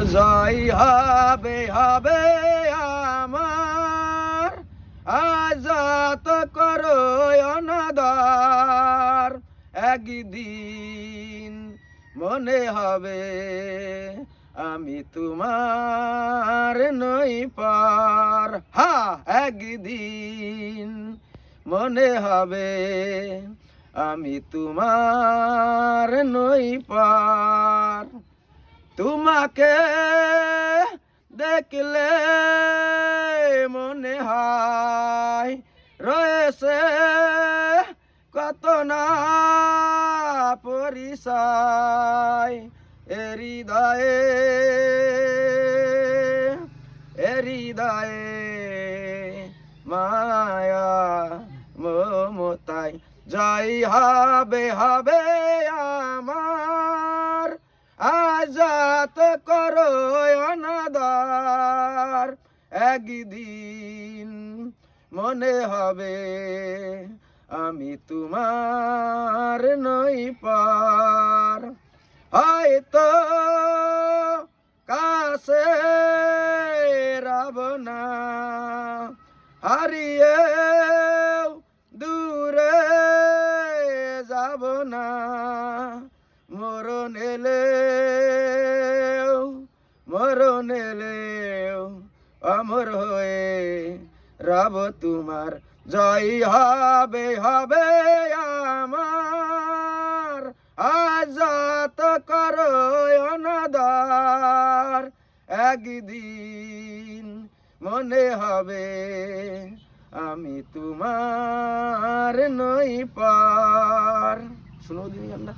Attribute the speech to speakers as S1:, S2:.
S1: জয় হবে হবে আমার আজাত করো অনাদার। একদিন মনে হবে আমি তোমার নই পার। হ্যাঁ, একদিন মনে হবে আমি তোমার নই পার। তোমাকে দেখলে মনে হয় রয়েছে কত না পরিচয়। হৃদয়ে হৃদয়ে মায়া মমতায় জয় হবে হবে আমার আজাত করো অনাদার। একদিন মনে হবে আমি তোমার নই পার। হয়তো কাছে রব না, হারিয়ে দূরে যাব না। মরণ এলেও অমর হয়ে রব তোমার। জয় হবে হবে আমার আজাত করো অনাদার। একদিন মনে হবে আমি তোমার নই পার। শুনো দিন গানটা।